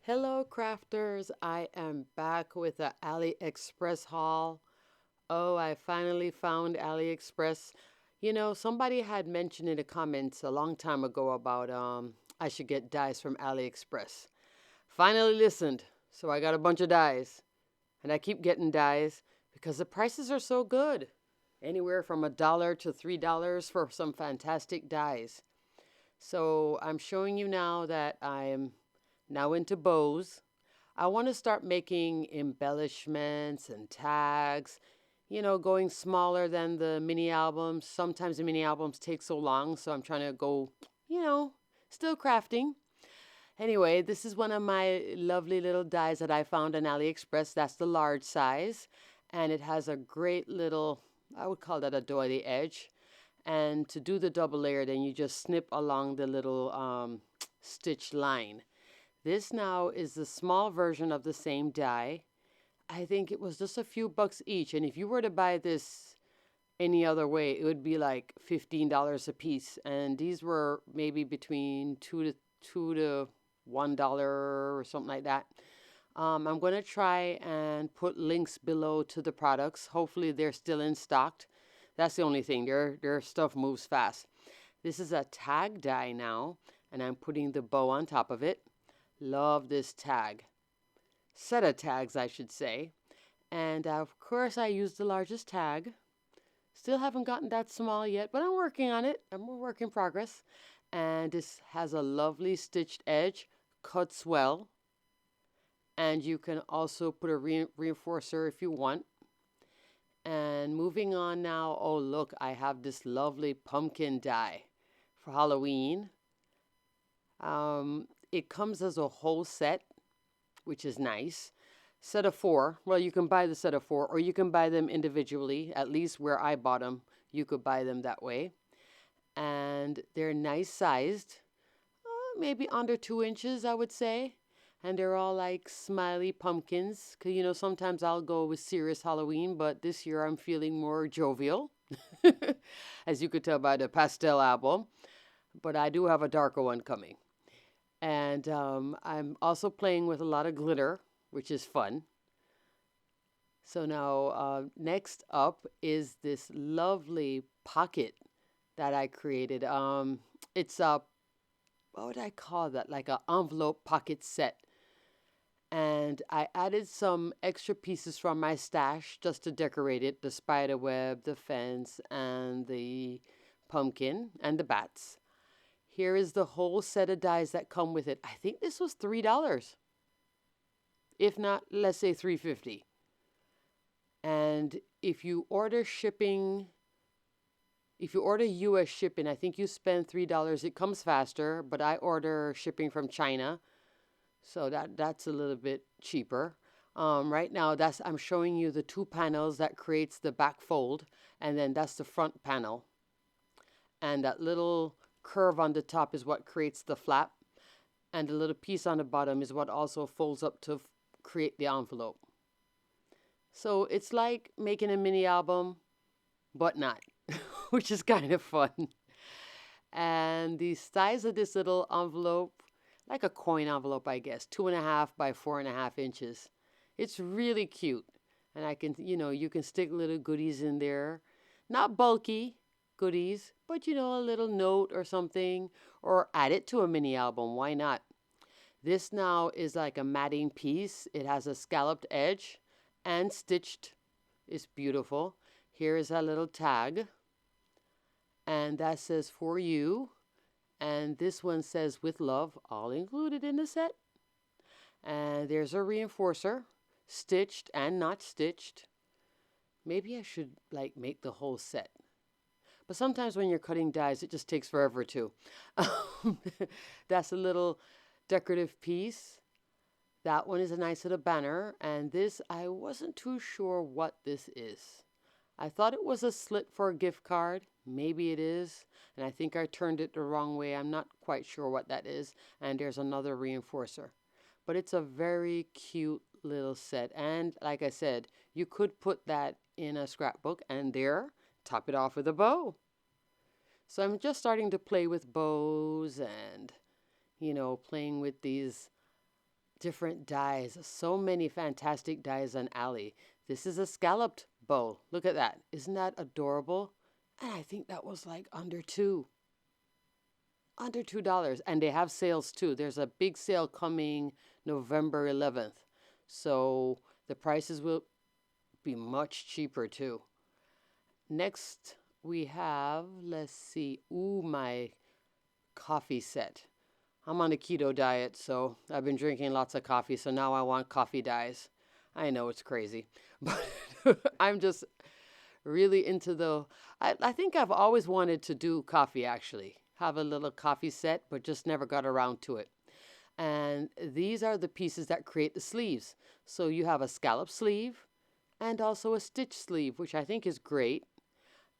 Hello, crafters. I am back with the Aliexpress haul. Oh, I finally found Aliexpress. Somebody had mentioned in the comments a long time ago about I should get dyes from Aliexpress. Finally listened, so I got a bunch of dyes, and I keep getting dyes because the prices are so good. Anywhere from $1 to $3 for some fantastic dyes. So I'm showing you now that I'm now into bows. I want to start making embellishments and tags, going smaller than the mini albums. Sometimes the mini albums take so long, so I'm trying to go, you know, still crafting. Anyway, this is one of my lovely little dies that I found on AliExpress. That's the large size, and it has a great little, I would call that a doily edge. And to do the double layer, then you just snip along the little stitch line. This now is the small version of the same die. I think it was just a few bucks each. And if you were to buy this any other way, it would be like $15 a piece. And these were maybe between two to $1 or something like that. I'm going to try and put links below to the products. Hopefully they're still in stock. That's the only thing. Their stuff moves fast. This is a tag die now, and I'm putting the bow on top of it. Love this tag. Set of tags, I should say. And of course, I used the largest tag. Still haven't gotten that small yet, but I'm working on it. I'm a work in progress. And this has a lovely stitched edge, cuts well. And you can also put a reinforcer if you want. And moving on now, oh look, I have this lovely pumpkin die for Halloween. It comes as a whole set, which is nice. Set of 4. Well, you can buy the set of 4, or you can buy them individually. At least where I bought them, you could buy them that way. And they're nice sized, maybe under 2 inches, I would say. And they're all like smiley pumpkins. Because, sometimes I'll go with serious Halloween, but this year I'm feeling more jovial, as you could tell by the pastel album. But I do have a darker one coming. And I'm also playing with a lot of glitter, which is fun. So now next up is this lovely pocket that I created. It's a, what would I call that? Like an envelope pocket set. And I added some extra pieces from my stash just to decorate it. The spider web, the fence, and the pumpkin, and the bats. Here is the whole set of dies that come with it. I think this was $3. If not, let's say $3.50. And if you order US shipping, I think you spend $3. It comes faster, but I order shipping from China, so that's a little bit cheaper. Right now, I'm showing you the 2 panels that creates the back fold, and then that's the front panel. And that little curve on the top is what creates the flap, and the little piece on the bottom is what also folds up to create the envelope. So it's like making a mini album, but not, which is kind of fun. And the size of this little envelope, like a coin envelope, I guess, 2.5 by 4.5 inches. It's really cute. And you can stick little goodies in there. Not bulky goodies, but a little note or something, or add it to a mini album. Why not? This now is like a matting piece. It has a scalloped edge and stitched. It's beautiful. Here is a little tag, and that says for you. And this one says with love, all included in the set. And there's a reinforcer, stitched and not stitched. Maybe I should make the whole set. But sometimes when you're cutting dies, it just takes forever too. That's a little decorative piece. That one is a nice little banner. And this, I wasn't too sure what this is. I thought it was a slit for a gift card. Maybe it is. And I think I turned it the wrong way. I'm not quite sure what that is. And there's another reinforcer. But it's a very cute little set. And like I said, you could put that in a scrapbook and top it off with a bow. So I'm just starting to play with bows and, playing with these different dyes. So many fantastic dyes on Ali. This is a scalloped bowl. Look at that. Isn't that adorable? And I think that was like under $2. And they have sales too. There's a big sale coming November 11th. So the prices will be much cheaper too. Next, we have, let's see, ooh, my coffee set. I'm on a keto diet, so I've been drinking lots of coffee, so now I want coffee dyes. I know it's crazy, but I'm just really into I think I've always wanted to do coffee actually, have a little coffee set, but just never got around to it. And these are the pieces that create the sleeves. So you have a scallop sleeve and also a stitch sleeve, which I think is great.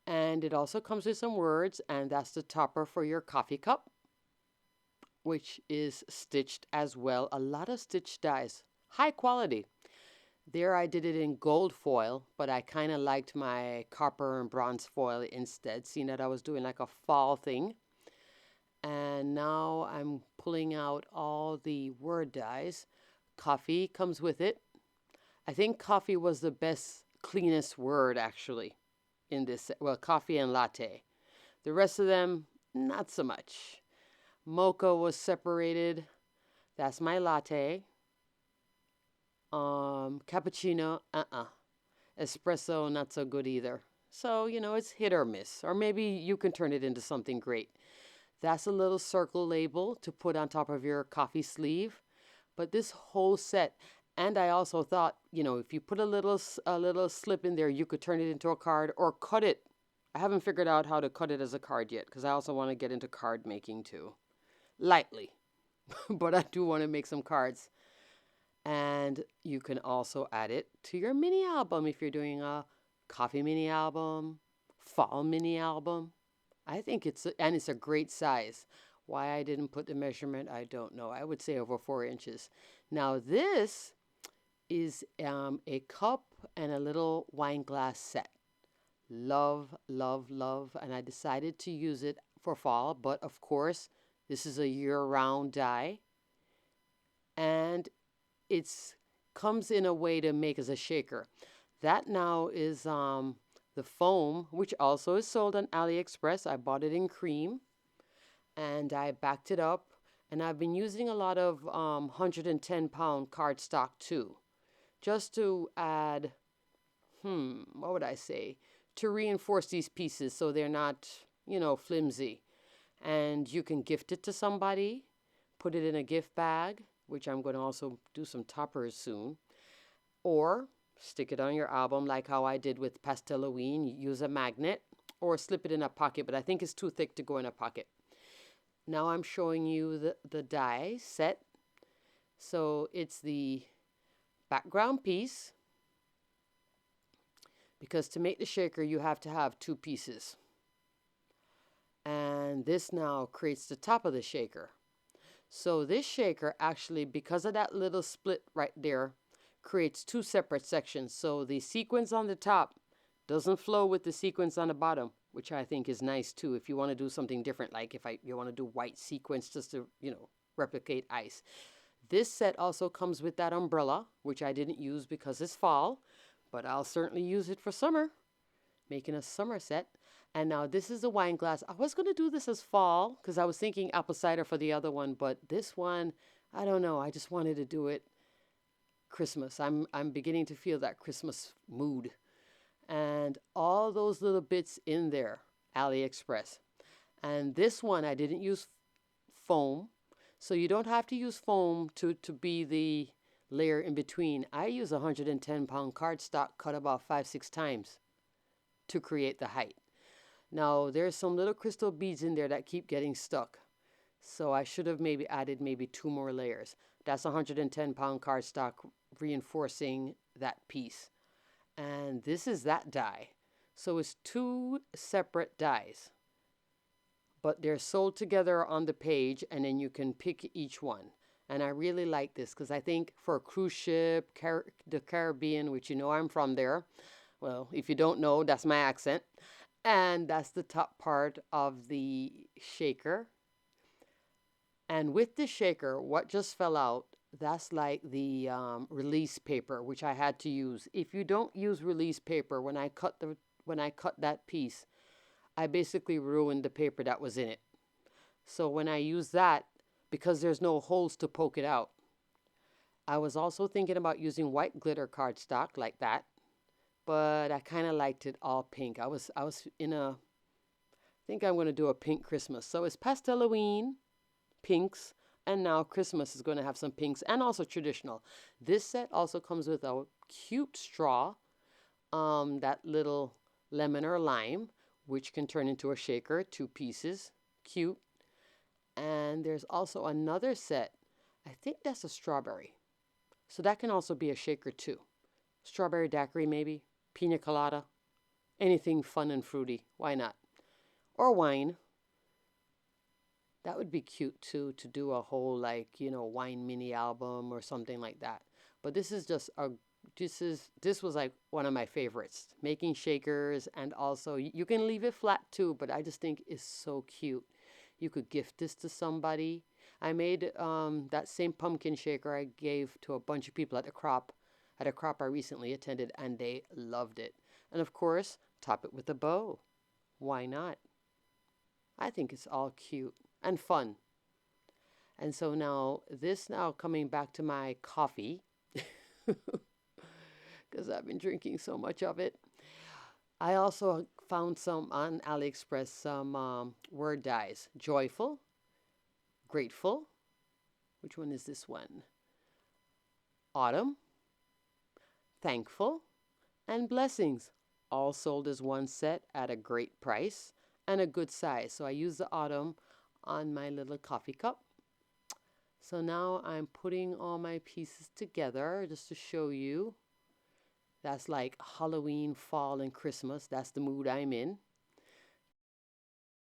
And it also comes with some words, and that's the topper for your coffee cup, which is stitched as well. A lot of stitched dies, high quality. There I did it in gold foil, but I kind of liked my copper and bronze foil instead, seeing that I was doing like a fall thing. And now I'm pulling out all the word dies. Coffee comes with it. I think coffee was the best, cleanest word actually in this. Well, coffee and latte. The rest of them, not so much. Mocha was separated. That's my latte. Cappuccino, Espresso, not so good either. So, it's hit or miss. Or maybe you can turn it into something great. That's a little circle label to put on top of your coffee sleeve. But this whole set, and I also thought, if you put a little slip in there, you could turn it into a card or cut it. I haven't figured out how to cut it as a card yet because I also want to get into card making too. Lightly, but I do want to make some cards. And you can also add it to your mini album if you're doing a coffee mini album, fall mini album. I think it's a great size. Why I didn't put the measurement, I don't know. I would say over 4 inches. Now this is a cup and a little wine glass set. Love, love, love. And I decided to use it for fall, but of course, this is a year-round die. And it's comes in a way to make as a shaker. That now is the foam, which also is sold on Aliexpress. I bought it in cream and I backed it up. And I've been using a lot of 110-pound cardstock too, just to add, what would I say? To reinforce these pieces so they're not, flimsy. And you can gift it to somebody, put it in a gift bag, which I'm going to also do some toppers soon, or stick it on your album like how I did with Pastel Halloween. Use a magnet or slip it in a pocket, but I think it's too thick to go in a pocket. Now I'm showing you the die set. So it's the background piece, because to make the shaker you have to have two pieces. And this now creates the top of the shaker. So this shaker actually, because of that little split right there, creates two separate sections. So the sequins on the top doesn't flow with the sequins on the bottom, which I think is nice too if you want to do something different, like if you want to do white sequins just to, replicate ice. This set also comes with that umbrella, which I didn't use because it's fall, but I'll certainly use it for summer, making a summer set. And now this is a wine glass. I was going to do this as fall because I was thinking apple cider for the other one, but this one, I don't know. I just wanted to do it Christmas. I'm beginning to feel that Christmas mood. And all those little bits in there, AliExpress. And this one, I didn't use foam. So you don't have to use foam to be the layer in between. I use 110-pound cardstock cut about 5-6 times to create the height. Now, there's some little crystal beads in there that keep getting stuck. So I should have maybe added 2 more layers. That's 110-pound cardstock reinforcing that piece. And this is that die. So it's 2 separate dies. But they're sold together on the page, and then you can pick each one. And I really like this because I think for a cruise ship, the Caribbean, which I'm from there. Well, if you don't know, that's my accent. And that's the top part of the shaker. And with the shaker, what just fell out, that's like the release paper, which I had to use. If you don't use release paper, when I cut that piece, I basically ruined the paper that was in it. So when I use that, because there's no holes to poke it out, I was also thinking about using white glitter cardstock like that, but I kind of liked it all pink. I was in a think I'm going to do a pink Christmas. So it's pastel Halloween, pinks, and now Christmas is going to have some pinks and also traditional. This set also comes with a cute straw, that little lemon or lime, which can turn into a shaker, 2 pieces, cute. And there's also another set. I think that's a strawberry. So that can also be a shaker too. Strawberry daiquiri maybe, pina colada, anything fun and fruity. Why not? Or wine. That would be cute too, to do a whole like, wine mini album or something like that. But this was like one of my favorites. Making shakers, and also you can leave it flat too, but I just think it's so cute. You could gift this to somebody. I made that same pumpkin shaker I gave to a bunch of people at a crop I recently attended, and they loved it. And of course, top it with a bow. Why not? I think it's all cute and fun. And so now coming back to my coffee, because I've been drinking so much of it. I also found some on AliExpress, some word dyes. Joyful, grateful. Which one is this one? Autumn, thankful, and blessings. All sold as one set at a great price and a good size. So I use the autumn on my little coffee cup. So now I'm putting all my pieces together just to show you. That's like Halloween, fall, and Christmas. That's the mood I'm in.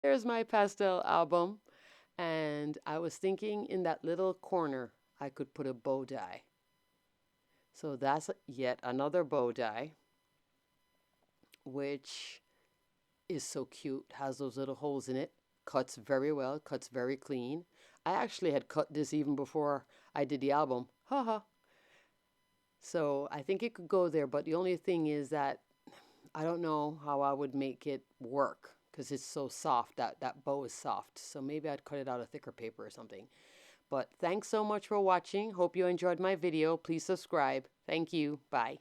There's my pastel album. And I was thinking in that little corner, I could put a bow die. So that's yet another bow die, which is so cute. Has those little holes in it. Cuts very well, cuts very clean. I actually had cut this even before I did the album. Haha. So I think it could go there, but the only thing is that I don't know how I would make it work because it's so soft. That bow is soft. So maybe I'd cut it out of thicker paper or something. But thanks so much for watching. Hope you enjoyed my video. Please subscribe. Thank you. Bye.